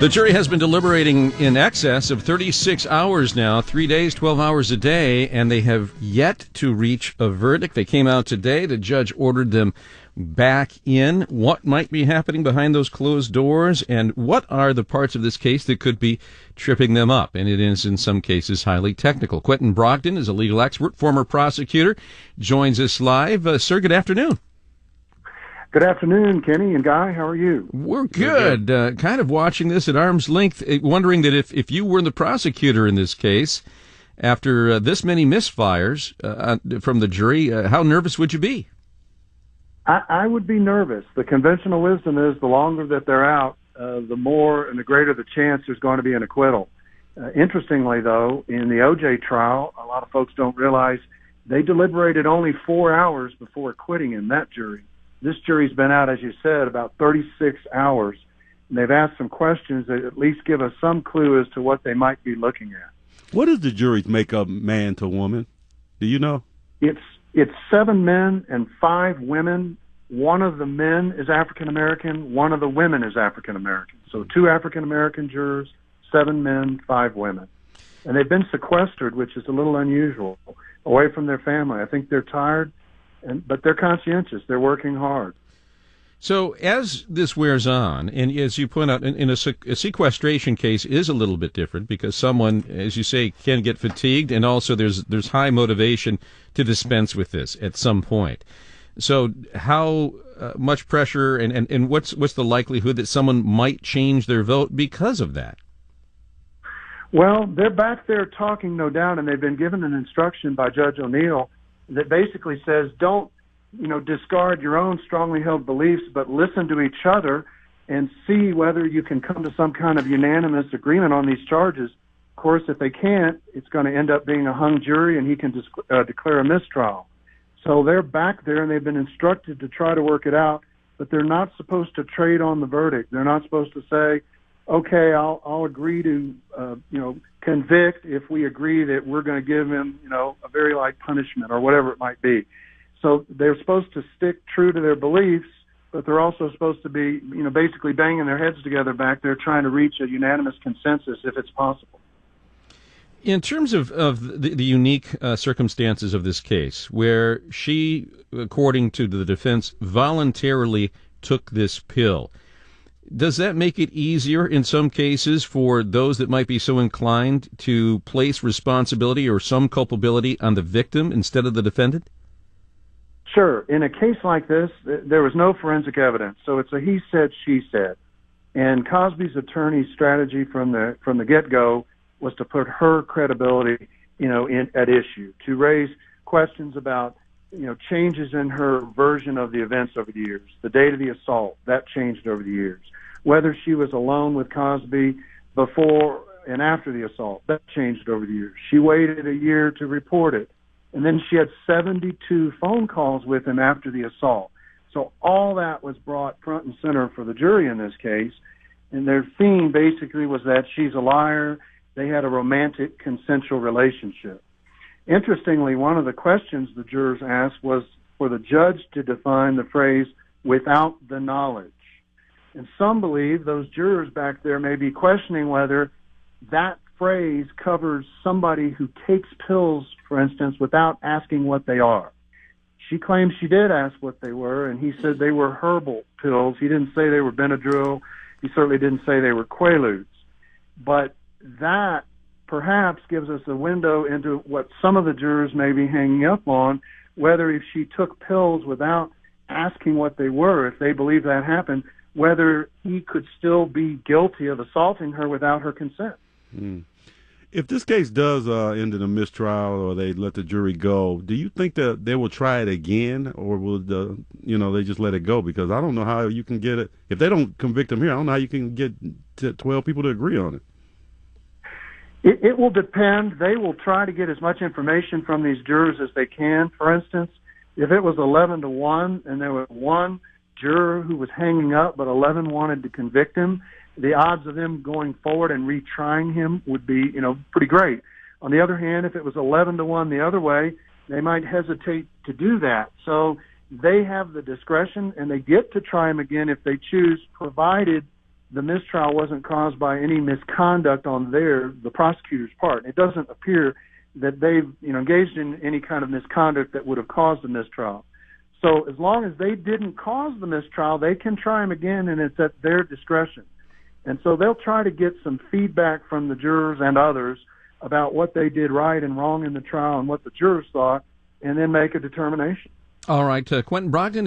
The jury has been deliberating in excess of 36 hours now, 3 days, 12 hours a day, and they have yet to reach a verdict. They came out today. The judge ordered them back in. What might be happening behind those closed doors, and what are the parts of this case that could be tripping them up? And it is, in some cases, highly technical. Quentin Brogdon is a legal expert, former prosecutor, joins us live. Sir, good afternoon. Good afternoon, Kenny and Guy. How are you? We're good. Kind of watching this at arm's length, wondering that if you were the prosecutor in this case, after this many misfires from the jury, how nervous would you be? I would be nervous. The conventional wisdom is the longer that they're out, the more and the greater the chance there's going to be an acquittal. Interestingly, though, in the O.J. trial, a lot of folks don't realize they deliberated only 4 hours before acquitting him, that jury. This jury's been out, as you said, about 36 hours, and they've asked some questions that at least give us some clue as to what they might be looking at. What does the jury make up, man to woman? Do you know? It's 7 men and 5 women. One of the men is African-American. One of the women is African-American. So 2 African-American jurors, 7 men, 5 women. And they've been sequestered, which is a little unusual, away from their family. I think they're tired, but they're conscientious. They're working hard. So as this wears on, and as you point out, in a sequestration case is a little bit different because someone, as you say, can get fatigued, and also there's high motivation to dispense with this at some point. So how much pressure and what's the likelihood that someone might change their vote because of that? Well, they're back there talking, no doubt, and they've been given an instruction by Judge O'Neill that basically says don't, discard your own strongly held beliefs, but listen to each other and see whether you can come to some kind of unanimous agreement on these charges. Of course, if they can't, it's going to end up being a hung jury, and he can declare a mistrial. So they're back there, and they've been instructed to try to work it out, but they're not supposed to trade on the verdict. They're not supposed to say, okay, I'll agree to, convict if we agree that we're going to give him, a very light punishment or whatever it might be. So they're supposed to stick true to their beliefs, but they're also supposed to be, basically banging their heads together back there trying to reach a unanimous consensus if it's possible. In terms of the unique circumstances of this case, where she, according to the defense, voluntarily took this pill, does that make it easier in some cases for those that might be so inclined to place responsibility or some culpability on the victim instead of the defendant? Sure. In a case like this, there was no forensic evidence, so it's a he said, she said. And Cosby's attorney's strategy from the get-go was to put her credibility, at issue, to raise questions about, changes in her version of the events over the years. The date of the assault, that changed over the years. Whether she was alone with Cosby before and after the assault, that changed over the years. She waited a year to report it. And then she had 72 phone calls with him after the assault. So all that was brought front and center for the jury in this case. And their theme basically was that she's a liar. They had a romantic, consensual relationship. Interestingly, one of the questions the jurors asked was for the judge to define the phrase, without the knowledge. And some believe those jurors back there may be questioning whether that phrase covers somebody who takes pills, for instance, without asking what they are. She claims she did ask what they were, and he said they were herbal pills. He didn't say they were Benadryl. He certainly didn't say they were Quaaludes. But that perhaps gives us a window into what some of the jurors may be hanging up on, whether if she took pills without asking what they were, if they believe that happened, whether he could still be guilty of assaulting her without her consent. If this case does end in a mistrial or they let the jury go, do you think that they will try it again, or will they just let it go? Because I don't know how you can get it. If they don't convict him here, I don't know how you can get 12 people to agree on it. It will depend. They will try to get as much information from these jurors as they can. For instance, if it was 11-1 and there was one juror who was hanging up but 11 wanted to convict him, the odds of them going forward and retrying him would be, pretty great. On the other hand, if it was 11-1 the other way, they might hesitate to do that. So they have the discretion, and they get to try him again if they choose, provided the mistrial wasn't caused by any misconduct on the prosecutor's part. It doesn't appear that they've engaged in any kind of misconduct that would have caused a mistrial. So as long as they didn't cause the mistrial, they can try them again, and it's at their discretion. And so they'll try to get some feedback from the jurors and others about what they did right and wrong in the trial and what the jurors thought, and then make a determination. All right, Quentin Brogdon.